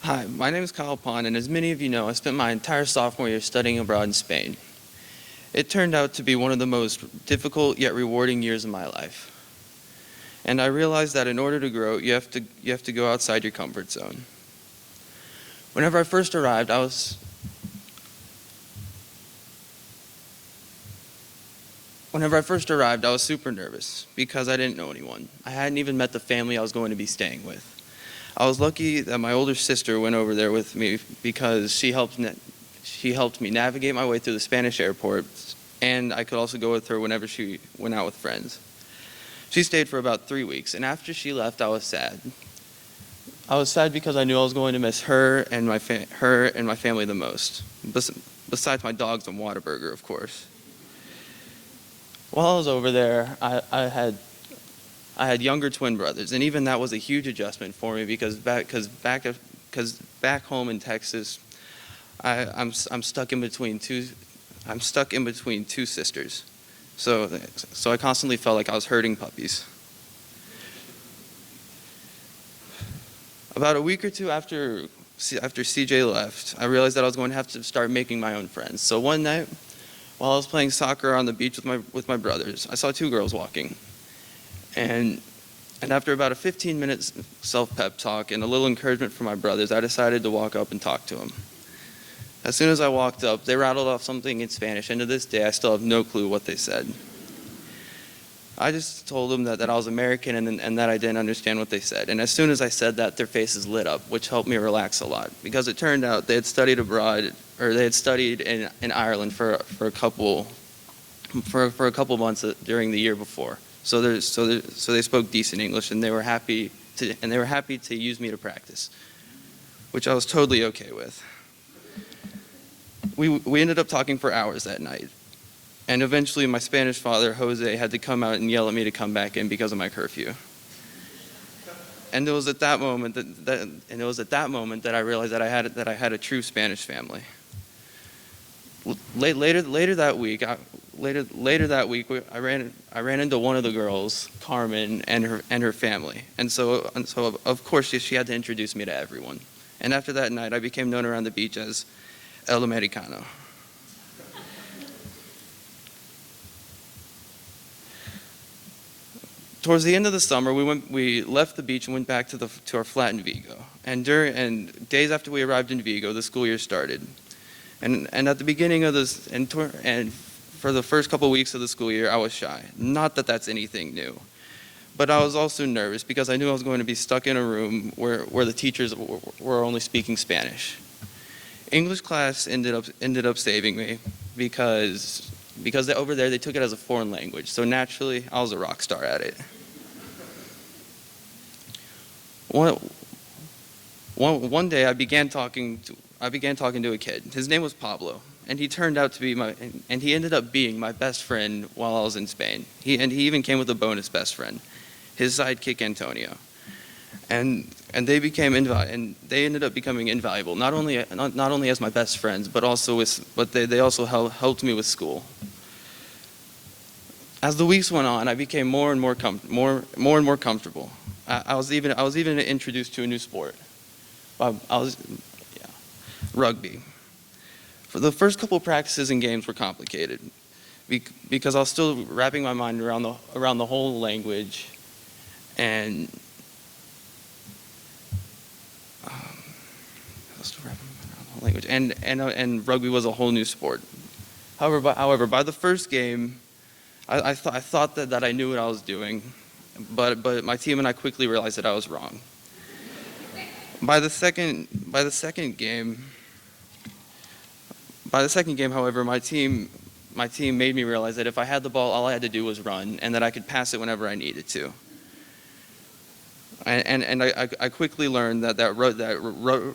Hi, my name is Kyle Pond, and as many of you know, I spent my entire sophomore year studying abroad in Spain. It turned out to be one of the most difficult yet rewarding years of my life. And I realized that in order to grow, you have to go outside your comfort zone. Whenever I first arrived, I was super nervous because I didn't know anyone. I hadn't even met the family I was going to be staying with. I was lucky that my older sister went over there with me because she helped me navigate my way through the Spanish airport, and I could also go with her whenever she went out with friends. She stayed for about 3 weeks, and after she left, I was sad. I was sad because I knew I was going to miss her and my family the most, besides my dogs and Whataburger, of course. While I was over there, I had younger twin brothers, and even that was a huge adjustment for me because back home in Texas, I'm stuck in between two sisters, so I constantly felt like I was herding puppies. About a week or two after CJ left, I realized that I was going to have to start making my own friends. So one night, while I was playing soccer on the beach with my brothers, I saw two girls walking. And after about a 15-minute self-pep talk and a little encouragement from my brothers, I decided to walk up and talk to them. As soon as I walked up, they rattled off something in Spanish, and to this day, I still have no clue what they said. I just told them that I was American and that I didn't understand what they said. And as soon as I said that, their faces lit up, which helped me relax a lot, because it turned out they had studied abroad, or they had studied in Ireland for a couple months during the year before. So they spoke decent English, and they were happy to use me to practice, which I was totally okay with. We ended up talking for hours that night, and eventually my Spanish father, Jose, had to come out and yell at me to come back in because of my curfew. And it was at that moment that I realized that I had a true Spanish family. Later that week, I ran into one of the girls, Carmen, and her family, and so of course she had to introduce me to everyone. And after that night, I became known around the beach as El Americano. Towards the end of the summer, we left the beach and went back to our flat in Vigo. And days after we arrived in Vigo, the school year started. And at the beginning of this, and for the first couple weeks of the school year, I was shy. Not that that's anything new, but I was also nervous because I knew I was going to be stuck in a room where the teachers were only speaking Spanish. English class ended up saving me because over there they took it as a foreign language. So naturally, I was a rock star at it. One day I began talking to a kid. His name was Pablo, and he ended up being my best friend while I was in Spain. He even came with a bonus best friend, his sidekick Antonio. And they ended up becoming invaluable, not only as my best friends, but they also helped me with school. As the weeks went on, I became more and more comfortable. I was even introduced to a new sport. Rugby. For the first couple practices and games were complicated because I was still wrapping my mind around the whole language, and and rugby was a whole new sport. However, by the first game, I thought that I knew what I was doing, but my team and I quickly realized that I was wrong. By the second game, however, my team made me realize that if I had the ball, all I had to do was run, and that I could pass it whenever I needed to. And I quickly learned that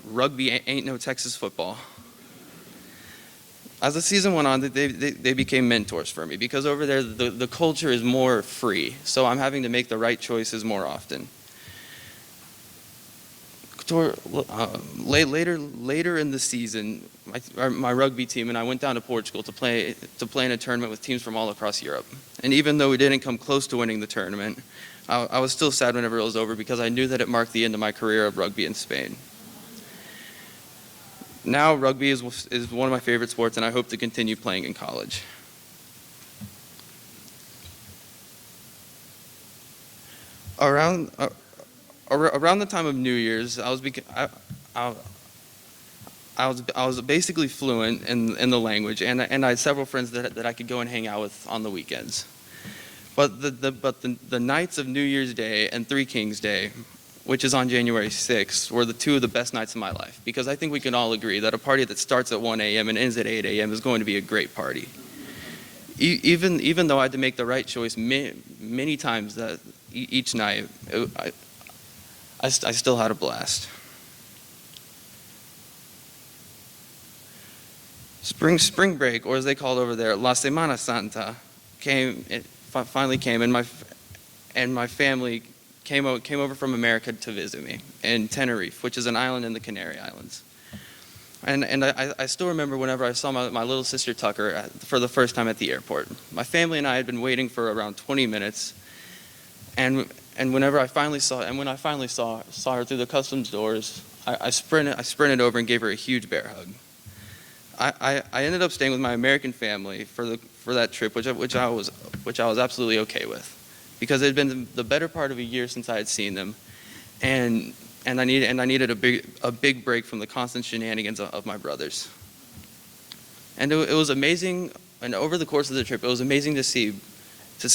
rugby ain't no Texas football. As the season went on, they became mentors for me because over there the culture is more free, so I'm having to make the right choices more often. Later in the season, my rugby team and I went down to Portugal to play in a tournament with teams from all across Europe. And even though we didn't come close to winning the tournament, I was still sad whenever it was over because I knew that it marked the end of my career of rugby in Spain. Now rugby is one of my favorite sports, and I hope to continue playing in college. Around around the time of New Year's, I was basically fluent in the language, and I had several friends that I could go and hang out with on the weekends. But the nights of New Year's Day and Three Kings Day, which is on January 6th, were the two of the best nights of my life, because I think we can all agree that a party that starts at 1 a.m. and ends at 8 a.m. is going to be a great party. Even though I had to make the right choice many times each night, I still had a blast. Spring break, or as they call it over there, La Semana Santa, finally came, and my family came over from America to visit me in Tenerife, which is an island in the Canary Islands. And I still remember whenever I saw my little sister Tucker for the first time at the airport. My family and I had been waiting for around 20 minutes, and when I finally saw her through the customs doors, I sprinted over and gave her a huge bear hug. I ended up staying with my American family for that trip, which I was absolutely okay with, because it had been the better part of a year since I had seen them, and I needed a big break from the constant shenanigans of my brothers. And it was amazing, and over the course of the trip, it was amazing to see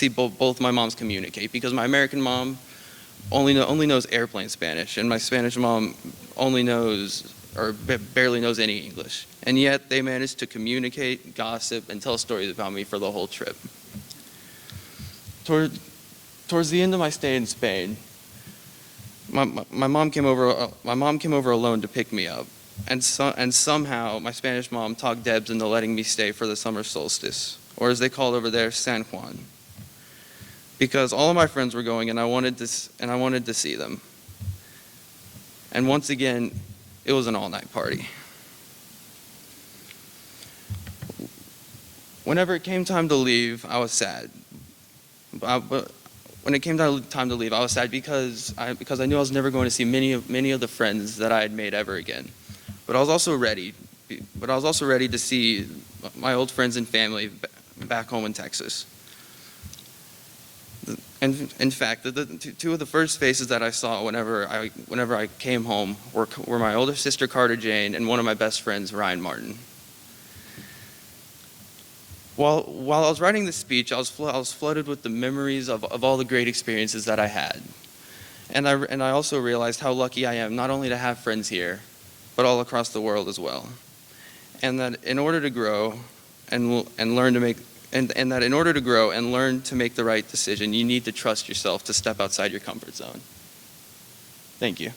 both my moms communicate, because my American mom only knows airplane Spanish, and my Spanish mom only knows or barely knows any English. And yet they managed to communicate, gossip, and tell stories about me for the whole trip. Towards the end of my stay in Spain, my mom came over alone to pick me up, and somehow my Spanish mom talked Debs into letting me stay for the summer solstice, or as they call it over there, San Juan, because all of my friends were going, and I wanted to see them. And once again, it was an all-night party. Whenever it came time to leave, I was sad. But when it came time to leave, I was sad because I knew I was never going to see many of the friends that I had made ever again. But I was also ready. To see my old friends and family back home in Texas. And in fact, the two of the first faces that I saw whenever I came home were my older sister Carter Jane and one of my best friends, Ryan Martin. While I was writing this speech, I was flooded with the memories of all the great experiences that I had. And I also realized how lucky I am not only to have friends here, but all across the world as well. And that in order to grow and learn to make the right decision, you need to trust yourself to step outside your comfort zone. Thank you.